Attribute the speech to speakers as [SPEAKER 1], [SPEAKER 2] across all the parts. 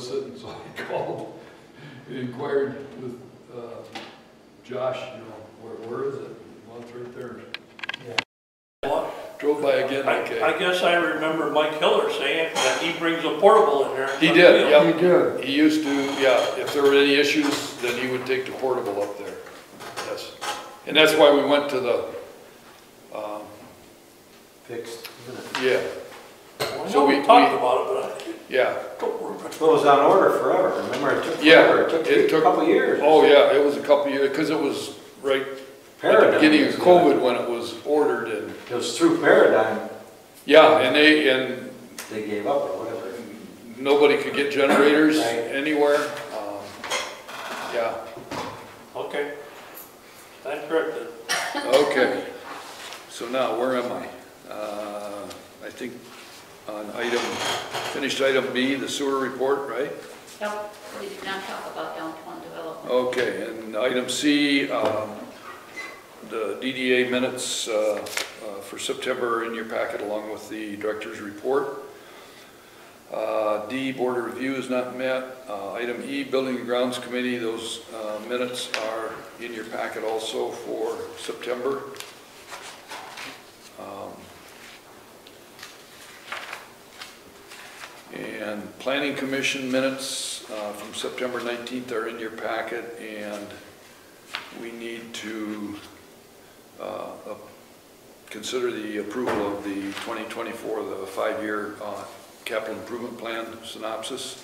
[SPEAKER 1] solicit, and so I called and inquired with Josh, you know, where is it? Well, it's right there. Yeah. Drove by again, okay.
[SPEAKER 2] I guess I remember Mike Hiller saying that he brings a portable in there.
[SPEAKER 1] He did, yeah.
[SPEAKER 3] He did.
[SPEAKER 1] He used to, yeah, if there were any issues, then he would take the portable up there. Yes. And that's why we went to the,
[SPEAKER 3] Fixed, isn't it?
[SPEAKER 1] yeah.
[SPEAKER 2] Well,
[SPEAKER 1] So
[SPEAKER 2] we talked about it, but
[SPEAKER 1] Yeah.
[SPEAKER 2] I don't remember.
[SPEAKER 3] Well, it was on order forever, remember? It took
[SPEAKER 1] Yeah,
[SPEAKER 3] forever. It took a couple years.
[SPEAKER 1] Oh, yeah, it was a couple years, because it was right at the
[SPEAKER 3] Paradigm
[SPEAKER 1] beginning of
[SPEAKER 3] was
[SPEAKER 1] COVID when it was ordered, and,
[SPEAKER 3] It was through Paradigm,
[SPEAKER 1] yeah, and
[SPEAKER 3] they gave up or whatever.
[SPEAKER 1] nobody could get generators
[SPEAKER 3] Right.
[SPEAKER 1] anywhere. Yeah,
[SPEAKER 2] Okay. Stand corrected.
[SPEAKER 1] okay. So now, where am I? I think on finished item B, the sewer report, right?
[SPEAKER 4] Nope, we did not talk about downtown development.
[SPEAKER 1] Okay, and item C, the DDA minutes for September in your packet along with the director's report. D, board of review is not met. Item E, building and grounds committee, those minutes are in your packet also for September. And planning commission minutes from September 19th are in your packet, and we need to consider the approval of the 2024, the 5-year capital improvement plan synopsis.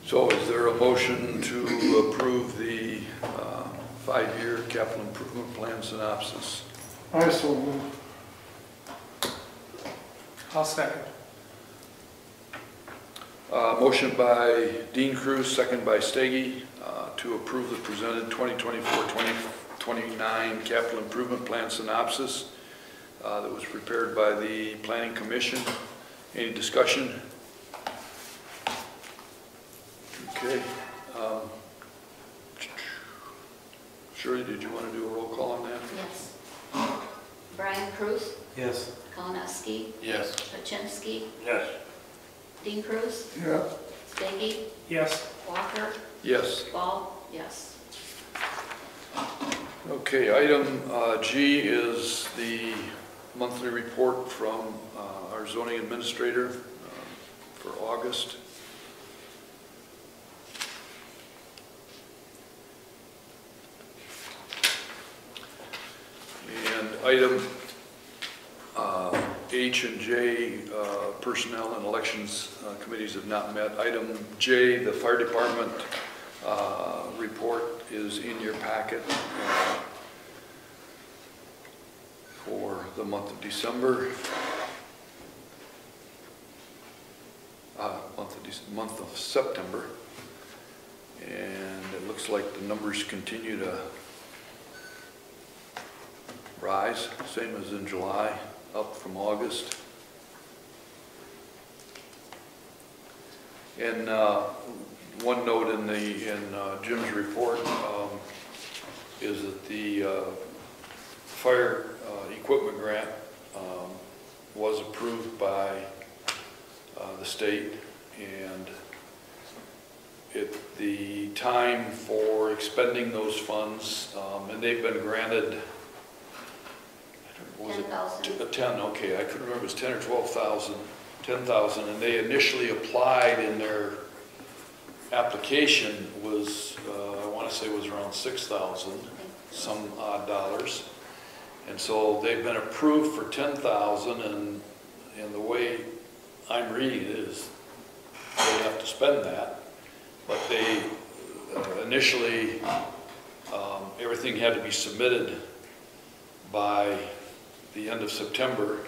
[SPEAKER 1] So is there a motion to approve the 5-year capital improvement plan synopsis?
[SPEAKER 5] I so move. I'll second.
[SPEAKER 1] Motion by Dean Cruz, second by Stege, to approve the presented 2024-2029 capital improvement plan synopsis that was prepared by the Planning Commission. Any discussion? Okay. Shirley, did you want to do a roll call on that?
[SPEAKER 4] Yes. Brian Cruz,
[SPEAKER 3] Yes.
[SPEAKER 4] Kalinovsky,
[SPEAKER 1] Yes.
[SPEAKER 4] Paczynski,
[SPEAKER 2] Yes.
[SPEAKER 4] Dean Cruz,
[SPEAKER 5] Yeah.
[SPEAKER 4] Steggy,
[SPEAKER 5] Yes.
[SPEAKER 4] Walker,
[SPEAKER 1] Yes.
[SPEAKER 4] Ball, yes.
[SPEAKER 1] Okay, item G is the monthly report from our zoning administrator for August. And item H and J, personnel and elections committees have not met. Item J, the fire department report is in your packet for the month of December. Month of September. And it looks like the numbers continue to rise, same as in July, up from August. And one note in Jim's report is that the fire equipment grant was approved by the state, and the time for expending those funds, and they've been granted. Was it
[SPEAKER 4] 10,000.
[SPEAKER 1] 10, okay, I couldn't remember if it was 10 or 12,000, 10,000, and they initially applied in their application was, I want to say it was around 6,000, some odd dollars. And so they've been approved for 10,000, and the way I'm reading it is they have to spend that. But they initially, everything had to be submitted by the end of September.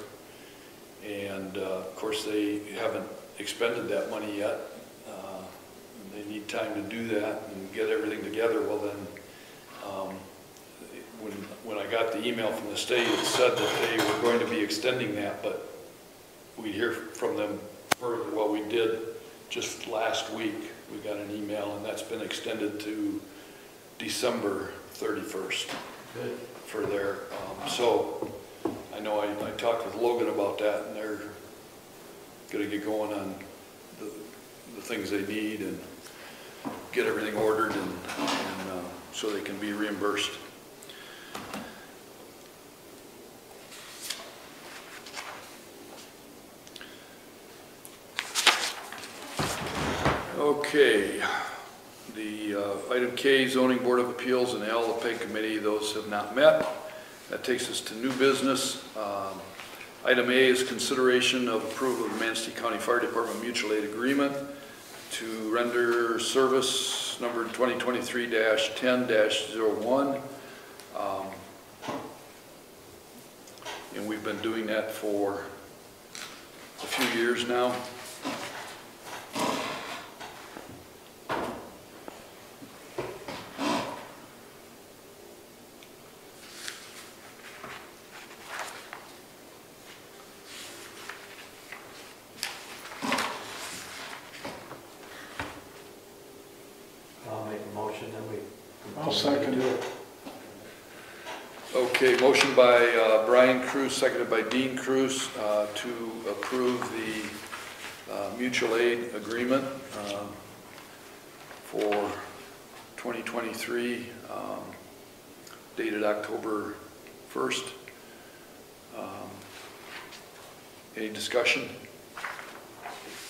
[SPEAKER 1] And of course, they haven't expended that money yet. They need time to do that and get everything together. Well then, when I got the email from the state, it said that they were going to be extending that, but we'd hear from them further. Well, we did just last week. We got an email, and that's been extended to December 31st.
[SPEAKER 3] Good.
[SPEAKER 1] For their, so I know I talked with Logan about that, and they're gonna get going on the things they need and get everything ordered and so they can be reimbursed. Okay, the item K, Zoning Board of Appeals and the LLPA Committee, those have not met. That takes us to new business. Item A is consideration of approval of the Manistee County Fire Department Mutual Aid Agreement to render service number 2023-10-01. And we've been doing that for a few years now.
[SPEAKER 5] I'll second it.
[SPEAKER 1] Okay, motion by Brian Cruz, seconded by Dean Cruz to approve the mutual aid agreement for 2023, dated October 1st. Any discussion?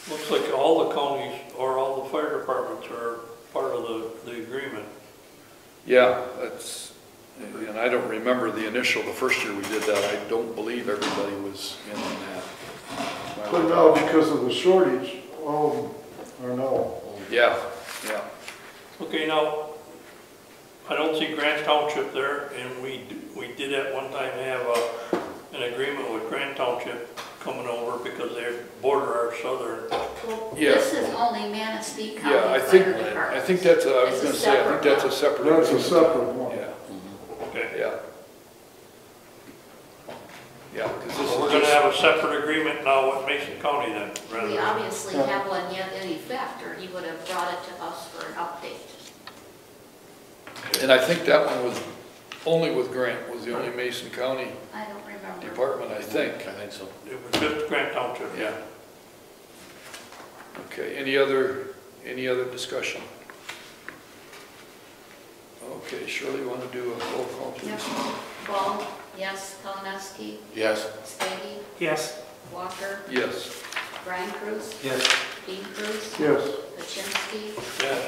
[SPEAKER 2] Looks like all the counties or all the fire departments are part of the agreement.
[SPEAKER 1] Yeah, that's, and I don't remember the first year we did that. I don't believe everybody was in on that.
[SPEAKER 5] But now, because of the shortage, or no?
[SPEAKER 1] Yeah, yeah.
[SPEAKER 2] Okay, now, I don't see Grant Township there, and we did at one time have an agreement with Grant Township coming over because they border our southern.
[SPEAKER 4] Well,
[SPEAKER 1] Yeah.
[SPEAKER 4] this is only Manistee
[SPEAKER 1] Yeah,
[SPEAKER 4] County
[SPEAKER 1] I
[SPEAKER 4] Fire
[SPEAKER 1] think
[SPEAKER 4] Department.
[SPEAKER 1] that's I was
[SPEAKER 4] It's a
[SPEAKER 1] going to say, I think that's a separate.
[SPEAKER 5] That's a
[SPEAKER 1] agreement.
[SPEAKER 5] separate one.
[SPEAKER 1] Yeah,
[SPEAKER 2] Okay.
[SPEAKER 1] yeah. Yeah, because this
[SPEAKER 2] So we're
[SPEAKER 1] is
[SPEAKER 2] gonna
[SPEAKER 1] just,
[SPEAKER 2] have a separate agreement now with Mason County then, rather
[SPEAKER 4] We
[SPEAKER 2] than.
[SPEAKER 4] obviously have one yet in effect, or he would have brought it to us for an update.
[SPEAKER 1] and I think that one was only with Grant, was the only Mason County
[SPEAKER 4] I don't remember.
[SPEAKER 1] department, I think.
[SPEAKER 3] think so.
[SPEAKER 2] It was just Grant Township,
[SPEAKER 1] Yeah. Okay, any other discussion? Okay, Shirley, you want to do a roll call, please?
[SPEAKER 4] Yep. Ball, yes. Kalineski,
[SPEAKER 3] Yes.
[SPEAKER 4] Stady,
[SPEAKER 5] Yes.
[SPEAKER 4] Walker,
[SPEAKER 1] Yes.
[SPEAKER 4] Brian Cruz,
[SPEAKER 3] Yes.
[SPEAKER 4] Dean Cruz,
[SPEAKER 5] Yes.
[SPEAKER 4] Kaczynski,
[SPEAKER 2] yeah.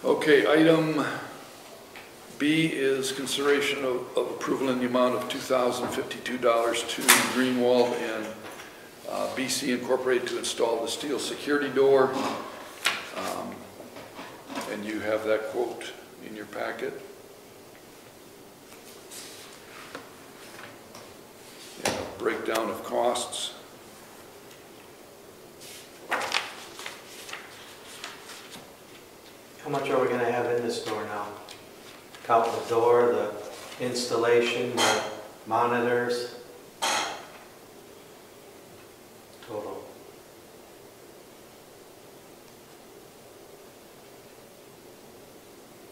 [SPEAKER 1] Okay, item B is consideration of approval in the amount of $2,052 to Greenwald and BC Incorporated to install the steel security door. And you have that quote in your packet. And a breakdown of costs.
[SPEAKER 6] How much are we gonna have in this store now? Counting the door, the installation, the monitors? Total.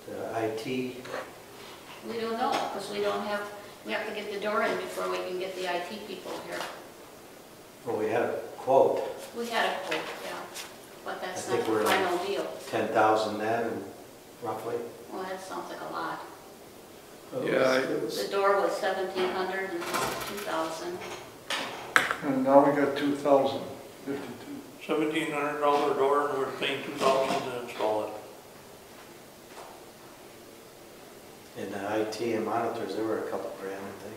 [SPEAKER 6] The IT,
[SPEAKER 4] we don't know, because we have to get the door in before we can get the IT people here.
[SPEAKER 6] well, we had a quote,
[SPEAKER 4] We had a quote, yeah, but that's
[SPEAKER 6] I
[SPEAKER 4] not
[SPEAKER 6] think
[SPEAKER 4] the
[SPEAKER 6] we're-
[SPEAKER 4] final deal.
[SPEAKER 6] 10,000 then, roughly.
[SPEAKER 4] Well, that sounds like a lot.
[SPEAKER 1] Yeah,
[SPEAKER 4] The door was 1,700 and 2,000.
[SPEAKER 5] And now we got 2,052.
[SPEAKER 2] $1,700 door, and we're paying $2,000 to install it.
[SPEAKER 6] And the IT and monitors, they were a couple grand, I think.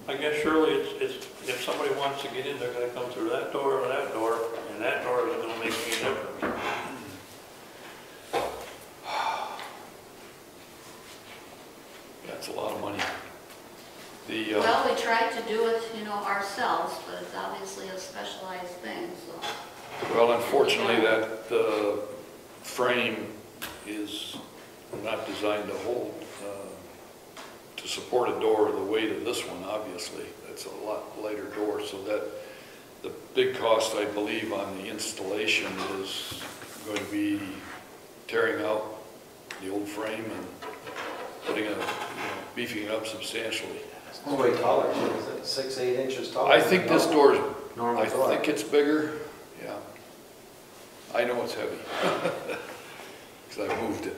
[SPEAKER 2] I guess surely it's, if somebody wants to get in, they're gonna come through that door or that door, and that door isn't gonna make any difference.
[SPEAKER 1] That's a lot of money.
[SPEAKER 4] Well, we tried to do it, ourselves, but it's obviously a specialized thing, so.
[SPEAKER 1] Well, unfortunately, that frame is not designed to hold, to support a door the weight of this one, obviously. It's a lot lighter door, so that the big cost, I believe, on the installation is going to be tearing out the old frame and putting beefing it up substantially.
[SPEAKER 6] It's way taller, too, is it 6, 8 inches taller?
[SPEAKER 1] I think this door is,
[SPEAKER 6] Normal
[SPEAKER 1] I
[SPEAKER 6] door.
[SPEAKER 1] think it's bigger, yeah. I know it's heavy, because I moved it.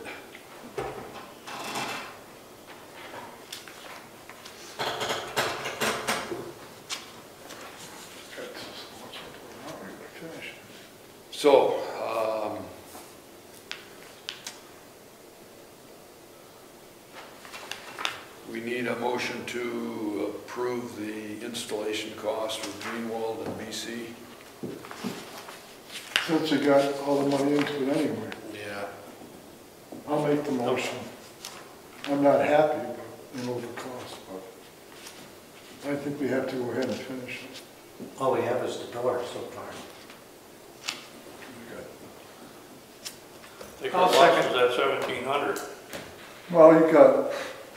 [SPEAKER 1] So, we need a motion to approve the installation cost with Greenwald and BC.
[SPEAKER 5] Since you got all the money into it anyway,
[SPEAKER 1] Yeah.
[SPEAKER 5] I'll make the motion. I'm not happy, but, the cost, but I think we have to go ahead and finish it.
[SPEAKER 6] All we have is the door so far.
[SPEAKER 2] I think the box is at 1,700.
[SPEAKER 5] Well,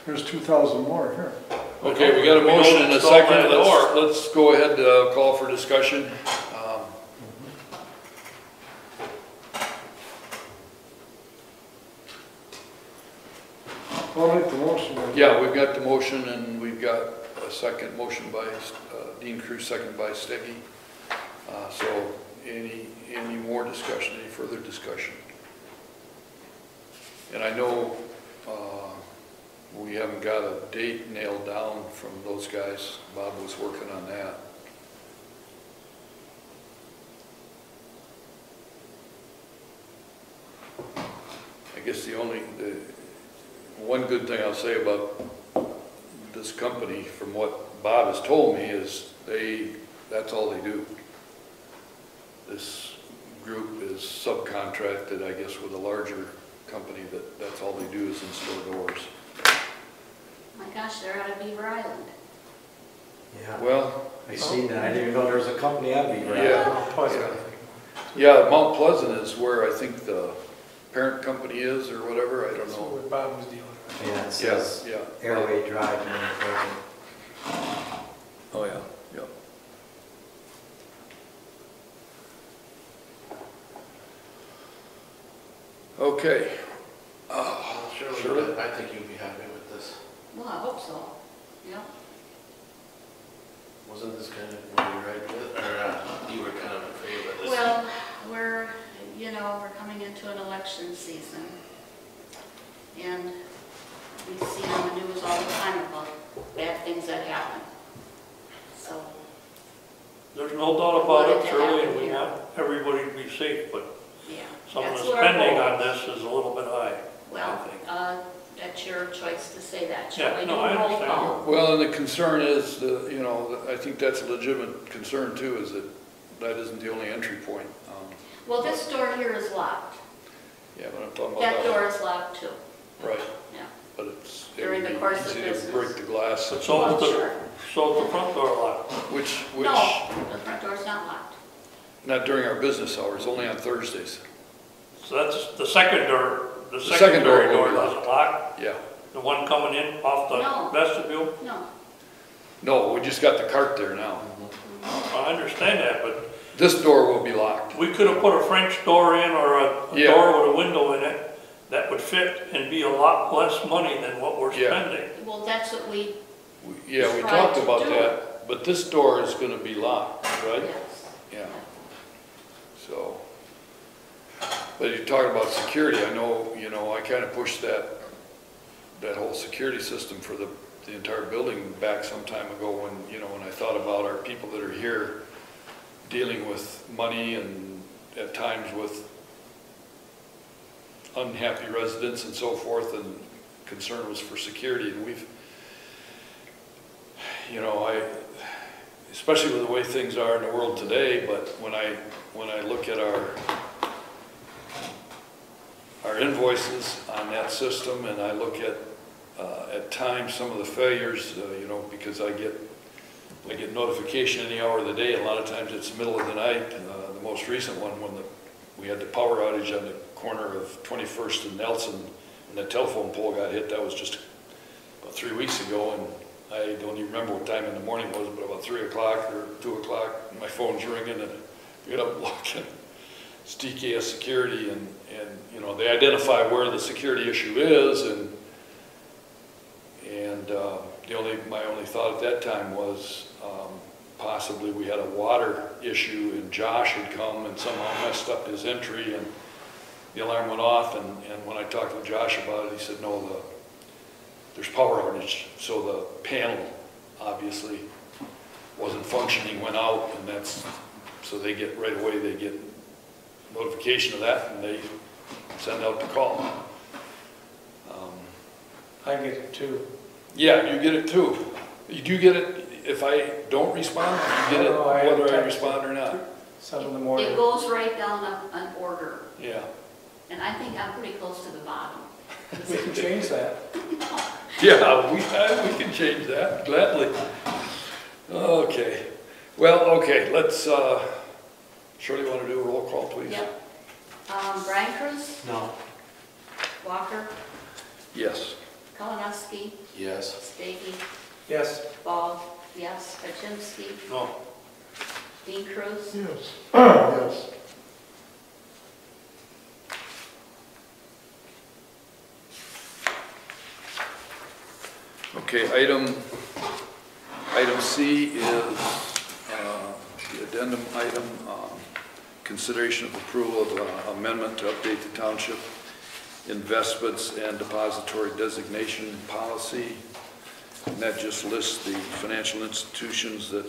[SPEAKER 5] there's 2,000 more here.
[SPEAKER 1] Okay, we got a
[SPEAKER 2] We don't
[SPEAKER 1] motion and a
[SPEAKER 2] install
[SPEAKER 1] second.
[SPEAKER 2] that door.
[SPEAKER 1] Let's go ahead, call for discussion.
[SPEAKER 5] I'll make the motion.
[SPEAKER 1] Yeah, we've got the motion and we've got a second motion by Dean Cruz, second by Steggy. So any more discussion, any further discussion? And I know we haven't got a date nailed down from those guys. Bob was working on that. I guess the one good thing I'll say about this company, from what Bob has told me, is that's all they do. This group is subcontracted, I guess, with a larger company that's all they do is install doors.
[SPEAKER 4] My gosh, they're out of Beaver Island.
[SPEAKER 6] Yeah,
[SPEAKER 1] Well,
[SPEAKER 6] I seen that. I didn't even know there was a company out there.
[SPEAKER 1] yeah, Mount Pleasant is where I think the parent company is or whatever, I don't
[SPEAKER 7] That's
[SPEAKER 1] know.
[SPEAKER 7] what Bob was dealing with.
[SPEAKER 6] Yeah, it says
[SPEAKER 1] Yeah.
[SPEAKER 6] Airway Drive.
[SPEAKER 1] Oh, yeah, yeah. Okay.
[SPEAKER 7] Surely, I think you'd be happy with this.
[SPEAKER 4] Well, I hope so,
[SPEAKER 7] Wasn't this kind of what you right with, or you were kind of in favor of this?
[SPEAKER 4] Well, we're coming into an election season, and we see on the news all the time about bad things that happen. So,
[SPEAKER 2] There's no doubt
[SPEAKER 4] What
[SPEAKER 2] about
[SPEAKER 4] did
[SPEAKER 2] it,
[SPEAKER 4] they
[SPEAKER 2] Shirley,
[SPEAKER 4] happen
[SPEAKER 2] and we
[SPEAKER 4] here?
[SPEAKER 2] want everybody to be safe, but
[SPEAKER 4] yeah.
[SPEAKER 2] some of
[SPEAKER 4] that's
[SPEAKER 2] the
[SPEAKER 4] what our
[SPEAKER 2] spending
[SPEAKER 4] goal
[SPEAKER 2] on
[SPEAKER 4] is.
[SPEAKER 2] this is a little bit high, I
[SPEAKER 4] Well,
[SPEAKER 2] think.
[SPEAKER 4] that's your choice to say that.
[SPEAKER 2] Yeah,
[SPEAKER 4] Shall we do
[SPEAKER 2] no, I
[SPEAKER 4] a roll
[SPEAKER 2] understand.
[SPEAKER 4] call?
[SPEAKER 1] Well, and the concern is, I think that's a legitimate concern too, is that isn't the only entry point.
[SPEAKER 4] Well, this door here is locked.
[SPEAKER 1] Yeah, but I'm talking about
[SPEAKER 4] That door is locked too.
[SPEAKER 1] Right,
[SPEAKER 4] Yeah.
[SPEAKER 1] but it's
[SPEAKER 4] During the
[SPEAKER 1] it'd be
[SPEAKER 4] course of
[SPEAKER 1] easy to
[SPEAKER 4] business.
[SPEAKER 1] break the glass,
[SPEAKER 2] So
[SPEAKER 4] Well,
[SPEAKER 2] is the,
[SPEAKER 4] sure.
[SPEAKER 2] so is the front door locked.
[SPEAKER 1] which,
[SPEAKER 4] No, the front door's not locked.
[SPEAKER 1] not during our business hours, only on Thursdays.
[SPEAKER 2] So that's the second door, the
[SPEAKER 1] second door
[SPEAKER 2] secondary
[SPEAKER 1] will
[SPEAKER 2] door
[SPEAKER 1] be locked.
[SPEAKER 2] doesn't lock?
[SPEAKER 1] Yeah.
[SPEAKER 2] The one coming in off
[SPEAKER 4] No.
[SPEAKER 2] the vestibule?
[SPEAKER 4] No.
[SPEAKER 1] No, we just got the cart there now.
[SPEAKER 2] I understand that, but
[SPEAKER 1] This door will be locked.
[SPEAKER 2] we could have put a French door in or a
[SPEAKER 1] Yeah.
[SPEAKER 2] door with a window in it that would fit and be a lot less money than what we're
[SPEAKER 1] Yeah.
[SPEAKER 2] spending.
[SPEAKER 4] Well, that's what we,
[SPEAKER 1] Yeah, we
[SPEAKER 4] Tried
[SPEAKER 1] talked
[SPEAKER 4] to
[SPEAKER 1] about
[SPEAKER 4] do
[SPEAKER 1] that, but this door is gonna be locked, right?
[SPEAKER 4] yes.
[SPEAKER 1] Yeah, so. But you're talking about security, I know, I kinda pushed that whole security system for the entire building back some time ago when I thought about our people that are here, dealing with money and at times with unhappy residents and so forth, and concern was for security. And we've, you know, especially with the way things are in the world today, but when I look at our invoices on that system, and I look at times some of the failures, you know, because I get notification any hour of the day. A lot of times it's the middle of the night. The most recent one, when we had the power outage on the corner of 21st and Nelson, and the telephone pole got hit. That was just about 3 weeks ago, and I don't even remember what time in the morning it was, but about 3 o'clock or 2 o'clock, my phone's ringing, and I get up looking. It's DKS security, and you know, they identify where the security issue is, and my only thought at that time was possibly we had a water issue, and Josh had come and somehow messed up his entry, and the alarm went off, and when I talked with Josh about it, he said, no, there's power outage, so the panel obviously wasn't functioning, went out, and so they get right away, they get notification of that, and they send out the call.
[SPEAKER 6] I get it too.
[SPEAKER 1] Yeah, you get it too. You do get it if I don't respond, you get it whether I respond or not.
[SPEAKER 6] Some in the morning.
[SPEAKER 4] It goes right down an order,
[SPEAKER 1] Yeah.
[SPEAKER 4] and I think I'm pretty close to the bottom.
[SPEAKER 6] We can change that.
[SPEAKER 1] Yeah, we can change that, gladly. Okay. Well, okay, let's, Shirley, want to do a roll call, please?
[SPEAKER 4] Yep. Brian Cruz,
[SPEAKER 6] No.
[SPEAKER 4] Walker,
[SPEAKER 1] Yes.
[SPEAKER 4] Kalinowski,
[SPEAKER 7] Yes.
[SPEAKER 4] Stady,
[SPEAKER 6] Yes.
[SPEAKER 4] Ball, yes, Kaczynski,
[SPEAKER 2] No.
[SPEAKER 4] Dean Cruz,
[SPEAKER 5] Yes. Yes.
[SPEAKER 1] Okay, item C is the addendum item, consideration of approval of amendment to update the township investments and depository designation policy. And that just lists the financial institutions that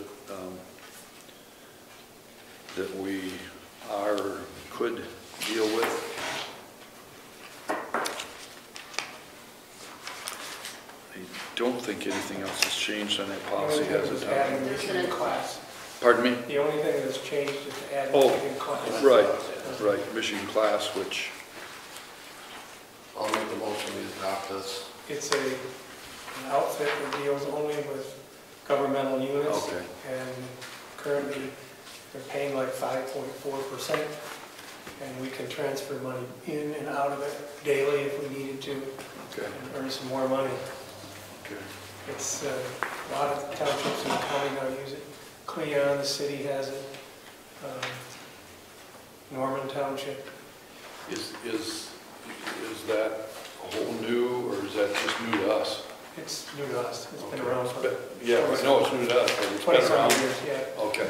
[SPEAKER 1] we could deal with. I don't think anything else has changed on that policy, has it?
[SPEAKER 6] Adding Michigan class.
[SPEAKER 1] Pardon me?
[SPEAKER 6] The only thing that's changed is adding
[SPEAKER 1] Oh,
[SPEAKER 6] Michigan class.
[SPEAKER 1] Right, Michigan class, which,
[SPEAKER 7] I'll make the motion to adopt this.
[SPEAKER 6] It's an outfit that deals only with governmental units.
[SPEAKER 1] okay,
[SPEAKER 6] And currently, they're paying like 5.4%. And we can transfer money in and out of it daily if we needed to,
[SPEAKER 1] okay,
[SPEAKER 6] and earn some more money.
[SPEAKER 1] okay.
[SPEAKER 6] It's a lot of townships in the county now use it. Cleon, the city has it. Norman Township.
[SPEAKER 1] Is that a whole new, or is that just new to us?
[SPEAKER 6] It's new to us. It's been
[SPEAKER 1] Okay.
[SPEAKER 6] around for
[SPEAKER 1] Yeah, I know it's new to us, but it's been
[SPEAKER 6] 27
[SPEAKER 1] around.
[SPEAKER 6] years, yeah.
[SPEAKER 1] Okay,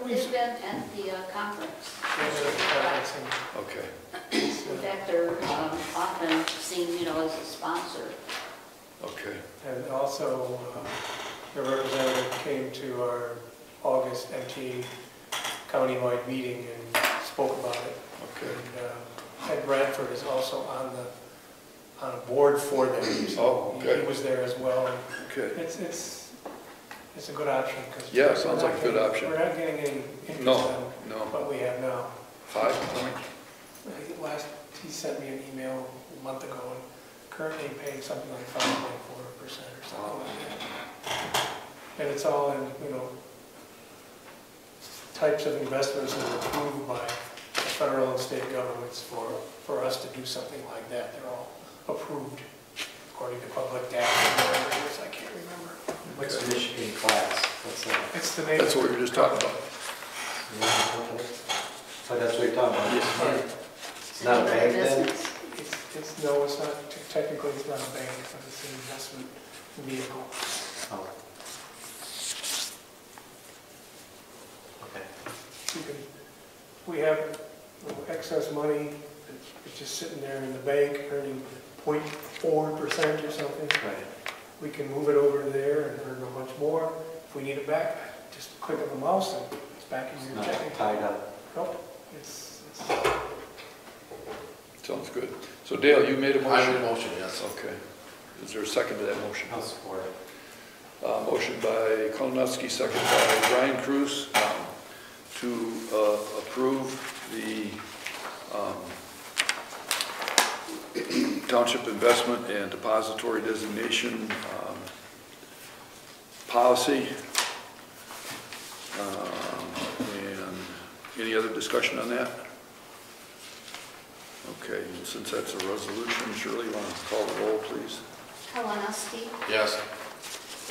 [SPEAKER 4] it's been at the conference.
[SPEAKER 1] okay,
[SPEAKER 4] In fact, they're often seen, you know, as a sponsor.
[SPEAKER 1] okay,
[SPEAKER 6] And also, the representative came to our August MTA countywide meeting and spoke about it.
[SPEAKER 1] okay.
[SPEAKER 6] And Ed Bradford is also on a board for them. So
[SPEAKER 1] Oh, okay.
[SPEAKER 6] He was there as well. And
[SPEAKER 1] Okay.
[SPEAKER 6] it's a good option. Cause
[SPEAKER 1] Yeah, sounds like a good option.
[SPEAKER 6] We're not getting any interest
[SPEAKER 1] No,
[SPEAKER 6] on
[SPEAKER 1] no.
[SPEAKER 6] what we have now.
[SPEAKER 1] 5 point?
[SPEAKER 6] He sent me an email a month ago, and currently paying something like 5.4% or something like that. And it's all in, you know, types of investments that are approved by the federal and state governments for us to do something like that. They're all approved according to public data, whatever it is, I can't remember.
[SPEAKER 3] What's Michigan class? What's that?
[SPEAKER 6] It's the name.
[SPEAKER 1] That's what we were just talking about.
[SPEAKER 3] So that's what you're talking about?
[SPEAKER 1] Yeah.
[SPEAKER 3] It's not a bank then?
[SPEAKER 6] No, it's not, technically it's not a bank, but it's an investment vehicle.
[SPEAKER 3] Oh. Okay.
[SPEAKER 6] We have excess money, it's just sitting there in the bank earning 0.4% or something.
[SPEAKER 3] Right.
[SPEAKER 6] We can move it over there and earn a bunch more. If we need it back, just click of a mouse and back in
[SPEAKER 3] It's
[SPEAKER 6] your
[SPEAKER 3] not
[SPEAKER 6] checking.
[SPEAKER 3] tied up.
[SPEAKER 6] Nope, it's,
[SPEAKER 1] Sounds good. So Dale, you made a
[SPEAKER 7] I made a
[SPEAKER 1] motion?
[SPEAKER 7] motion, yes.
[SPEAKER 1] Okay. Is there a second to that motion?
[SPEAKER 3] I'll support it.
[SPEAKER 1] Motion by Kolonowski, second by Brian Cruz, to approve the Township Investment and Depository Designation policy. And any other discussion on that? Okay, and since that's a resolution, Shirley, you want to call the roll, please?
[SPEAKER 4] Kalinowski,
[SPEAKER 7] Yes.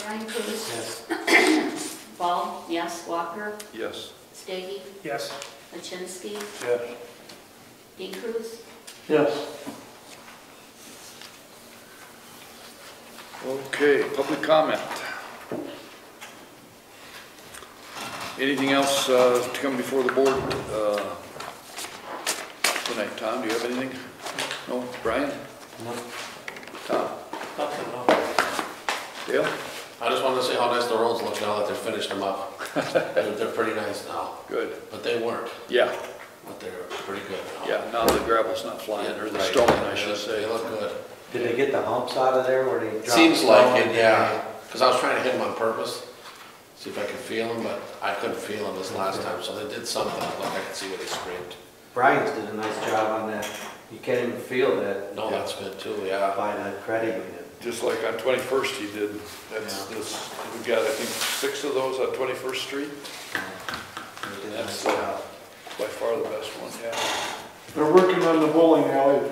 [SPEAKER 4] Brian Cruz,
[SPEAKER 3] Yes.
[SPEAKER 4] Ball, yes, Walker,
[SPEAKER 1] Yes.
[SPEAKER 4] Stady,
[SPEAKER 6] yes.
[SPEAKER 4] Lachinsky,
[SPEAKER 2] Yes.
[SPEAKER 4] D. Cruz.
[SPEAKER 5] Yes.
[SPEAKER 1] Okay, public comment. Anything else to come before the board tonight? Tom, do you have anything? No? Brian?
[SPEAKER 3] No.
[SPEAKER 1] Tom?
[SPEAKER 2] Nothing, no.
[SPEAKER 1] Dale?
[SPEAKER 7] I just wanted to say how nice the roads look now that they've finished them up. They're pretty nice now,
[SPEAKER 1] Good.
[SPEAKER 7] but they weren't,
[SPEAKER 1] Yeah,
[SPEAKER 7] but they're pretty good now.
[SPEAKER 1] yeah, now the gravel's not flying, or the
[SPEAKER 7] Right.
[SPEAKER 1] stone, I should
[SPEAKER 7] They
[SPEAKER 1] say.
[SPEAKER 7] look good.
[SPEAKER 3] Did they get the humps out of there where they dropped?
[SPEAKER 7] Seems
[SPEAKER 3] the
[SPEAKER 7] like
[SPEAKER 3] stone?
[SPEAKER 7] it, yeah, because I was trying to hit them on purpose, see if I could feel them, but I couldn't feel them this last time, so they did something, like I could see where they scraped.
[SPEAKER 3] Brian's did a nice job on that. You can't even feel that
[SPEAKER 7] No, that's good too, yeah.
[SPEAKER 3] by the credit union.
[SPEAKER 1] Just like on 21st he did. That's
[SPEAKER 3] Yeah.
[SPEAKER 1] this, we got, I think, 6 of those on 21st Street.
[SPEAKER 3] They did a nice
[SPEAKER 1] That's
[SPEAKER 3] job.
[SPEAKER 1] by far the best one, yeah.
[SPEAKER 5] They're working on the bowling alley,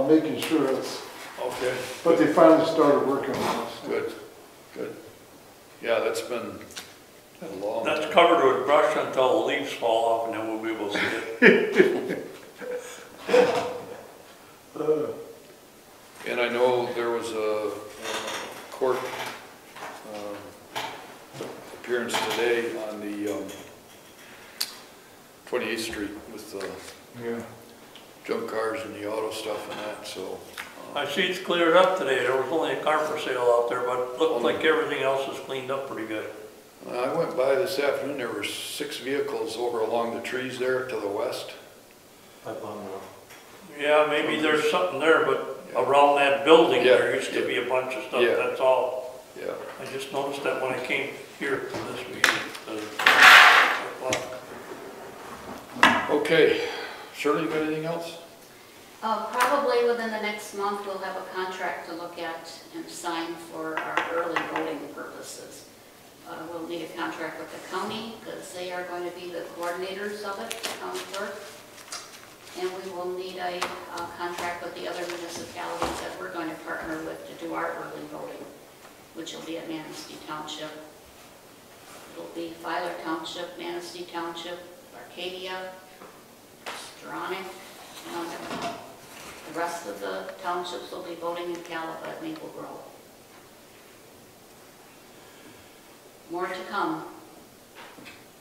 [SPEAKER 5] making sure it's,
[SPEAKER 1] Okay.
[SPEAKER 5] but they finally started working on it.
[SPEAKER 1] Good, good. Yeah, that's been a long
[SPEAKER 2] That's
[SPEAKER 1] time.
[SPEAKER 2] covered with brush until the leaves fall off and then we'll be able to see it.
[SPEAKER 1] And I know there was a court appearance today on the 28th Street with the
[SPEAKER 5] Yeah.
[SPEAKER 1] junk cars and the auto stuff and that, so.
[SPEAKER 2] I see it's cleared up today. There was only a car for sale out there, but it looked like everything else is cleaned up pretty good.
[SPEAKER 1] I went by this afternoon, there were 6 vehicles over along the trees there to the west.
[SPEAKER 3] Up on
[SPEAKER 2] Yeah, maybe there's something there, but around that building,
[SPEAKER 1] Yeah,
[SPEAKER 2] there used to be a bunch of stuff,
[SPEAKER 1] yeah.
[SPEAKER 2] that's all.
[SPEAKER 1] Yeah.
[SPEAKER 2] I just noticed that when I came here this week.
[SPEAKER 1] Okay, Shirley, you got anything else?
[SPEAKER 4] Probably within the next month, we'll have a contract to look at and sign for our early voting purposes. We'll need a contract with the county, because they are going to be the coordinators of it, the county clerk. And we will need a contract with the other municipalities that we're going to partner with to do our early voting, which will be at Manistee Township. It'll be Filer Township, Manistee Township, Arcadia, Stronach, and the rest of the townships will be voting in Calipa at Maple Grove. More to come.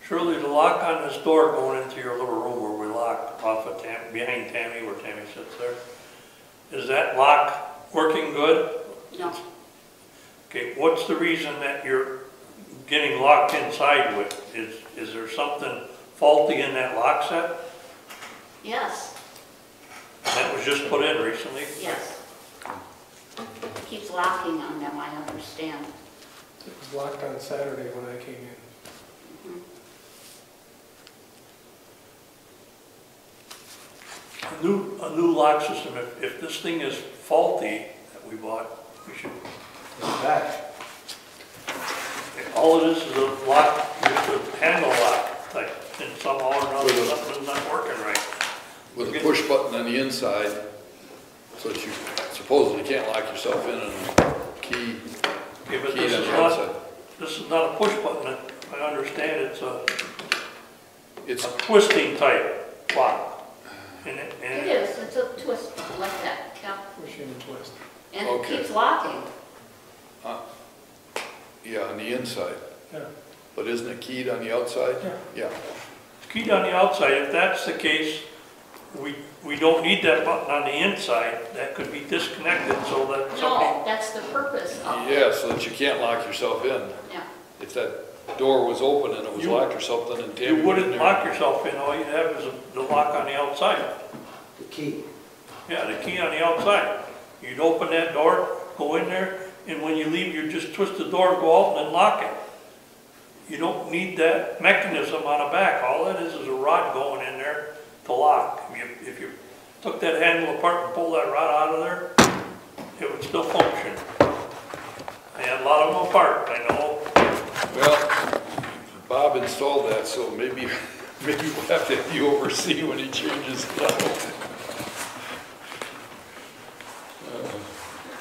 [SPEAKER 2] Shirley, the lock on this door going into your little room where we lock off of behind Tammy, where Tammy sits there, is that lock working good?
[SPEAKER 4] No,
[SPEAKER 2] Okay, what's the reason that you're getting locked inside with? Is there something faulty in that lock set?
[SPEAKER 4] yes,
[SPEAKER 2] That was just put in recently?
[SPEAKER 4] yes. It keeps locking on them, I understand.
[SPEAKER 6] It was locked on Saturday when I came in.
[SPEAKER 4] Mhm.
[SPEAKER 2] A new lock system, if this thing is faulty that we bought, we should,
[SPEAKER 3] It's back.
[SPEAKER 2] all it is a lock, just a handle lock, like, and somehow or another, something's not working right.
[SPEAKER 1] With a push button on the inside, so that you supposedly can't lock yourself in and key
[SPEAKER 2] Okay, but
[SPEAKER 1] on
[SPEAKER 2] this is
[SPEAKER 1] the
[SPEAKER 2] not,
[SPEAKER 1] outside.
[SPEAKER 2] this is not a push button, I understand it's a
[SPEAKER 1] It's,
[SPEAKER 2] twisting type lock. And
[SPEAKER 4] It is, it's a twist like that, yeah.
[SPEAKER 6] Push in and twist.
[SPEAKER 4] And it
[SPEAKER 1] Okay.
[SPEAKER 4] keeps locking.
[SPEAKER 1] yeah, on the inside,
[SPEAKER 6] Yeah.
[SPEAKER 1] but isn't it keyed on the outside?
[SPEAKER 6] Yeah.
[SPEAKER 1] Yeah,
[SPEAKER 2] it's keyed on the outside, if that's the case, we don't need that button on the inside, that could be disconnected so that
[SPEAKER 4] No,
[SPEAKER 2] somebody,
[SPEAKER 4] that's the purpose of it.
[SPEAKER 1] yeah, so that you can't lock yourself in.
[SPEAKER 4] Yeah,
[SPEAKER 1] If that door was open and it was
[SPEAKER 2] You-
[SPEAKER 1] locked or something and Tammy
[SPEAKER 2] You
[SPEAKER 1] went in
[SPEAKER 2] wouldn't
[SPEAKER 1] there.
[SPEAKER 2] lock yourself in, all you'd have is the lock on the outside.
[SPEAKER 3] The key.
[SPEAKER 2] Yeah, the key on the outside. You'd open that door, go in there, and when you leave, you just twist the door, go out and then lock it. You don't need that mechanism on the back. All that is a rod going in there to lock. If you took that handle apart and pulled that rod out of there, it would still function. I had a lot of them apart, I know.
[SPEAKER 1] Well, Bob installed that, so maybe we'll have to have you oversee when he changes it out.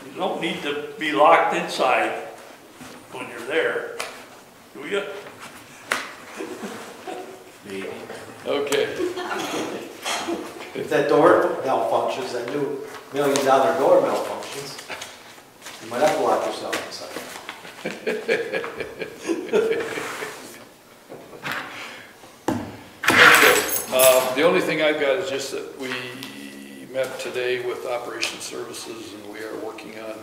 [SPEAKER 2] You don't need to be locked inside when you're there, do you?
[SPEAKER 7] Maybe.
[SPEAKER 1] Okay,
[SPEAKER 3] If that door malfunctions, that new $1 million door malfunctions, you might have to lock yourself inside.
[SPEAKER 1] the only thing I've got is just that we met today with Operations Services and we are working on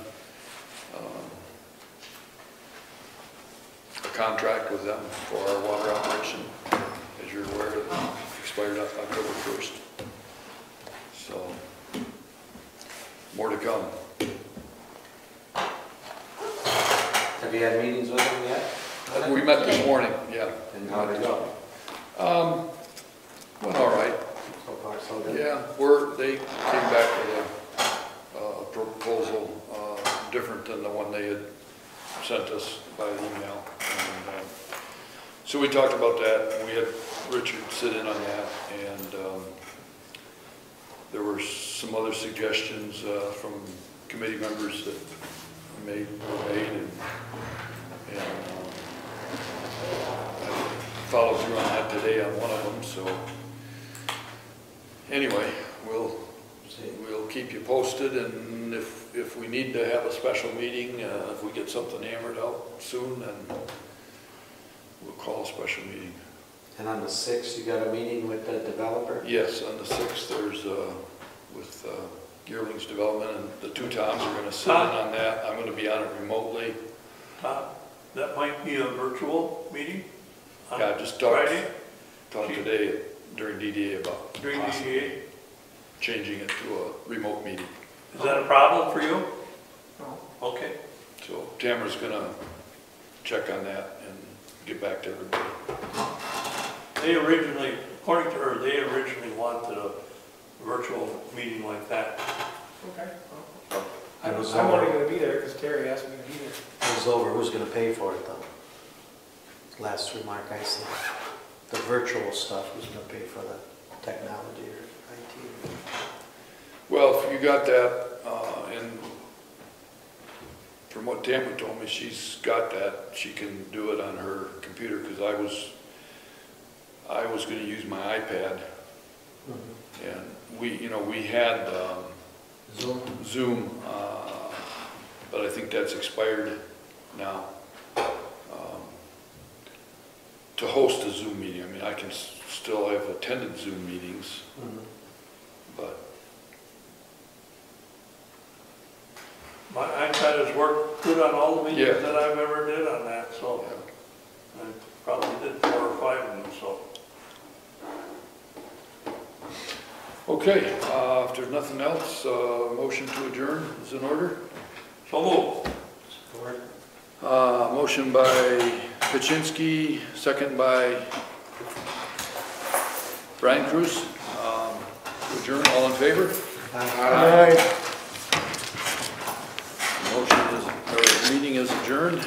[SPEAKER 1] a contract with them for our water operation. As you're aware, it expired October 1st. So, more to come.
[SPEAKER 3] Have you had meetings with them yet?
[SPEAKER 1] We met this morning, yeah.
[SPEAKER 3] And how'd it go?
[SPEAKER 1] Went all right.
[SPEAKER 3] So far, so good?
[SPEAKER 1] Yeah, they came back with a proposal different than the one they had sent us by email. And, so we talked about that, and we had Richard sit in on that, and there were some other suggestions from committee members that were made, and I followed through on that today on one of them, so anyway, we'll keep you posted, and if we need to have a special meeting, if we get something hammered out soon, then we'll call a special meeting.
[SPEAKER 3] And on the 6th, you got a meeting with the developer?
[SPEAKER 1] Yes, on the 6th, there's with Gearlings Development, and the two Toms are going to sit in on that. I'm going to be on it remotely.
[SPEAKER 2] That might be a virtual meeting? on
[SPEAKER 1] Yeah, I just talked
[SPEAKER 2] Friday?
[SPEAKER 1] today during DDA about
[SPEAKER 2] During
[SPEAKER 1] possibly
[SPEAKER 2] DDA?
[SPEAKER 1] changing it to a remote meeting.
[SPEAKER 2] Is that a problem for you?
[SPEAKER 6] No.
[SPEAKER 2] Okay.
[SPEAKER 1] So Tamara's gonna check on that and get back to everybody.
[SPEAKER 2] They originally, according to her, they originally wanted a virtual meeting like that.
[SPEAKER 6] Okay.
[SPEAKER 3] It was
[SPEAKER 6] I'm only
[SPEAKER 3] over,
[SPEAKER 6] gonna be there because Terry asked me to be there.
[SPEAKER 3] it was over, who's gonna pay for it though? Last remark I said, the virtual stuff, who's gonna pay for the technology or IT?
[SPEAKER 1] Well, if you got that, and from what Tamara told me, she's got that. She can do it on her computer, because I was gonna use my iPad, and we had Zoom, but I think that's expired now. To host a Zoom meeting, I mean, I can still have attended Zoom meetings, but
[SPEAKER 2] My iPad has worked good on all the
[SPEAKER 1] Yeah.
[SPEAKER 2] meetings that I've ever did on that, so
[SPEAKER 1] yeah.
[SPEAKER 2] I probably did 4 or 5 of them, so.
[SPEAKER 1] Okay, if there's nothing else, motion to adjourn is in order.
[SPEAKER 2] So move.
[SPEAKER 3] Support.
[SPEAKER 1] Motion by Kaczynski, second by Brian Cruz. Adjourn, all in favor?
[SPEAKER 5] Aye.
[SPEAKER 1] Motion is, or meeting is adjourned.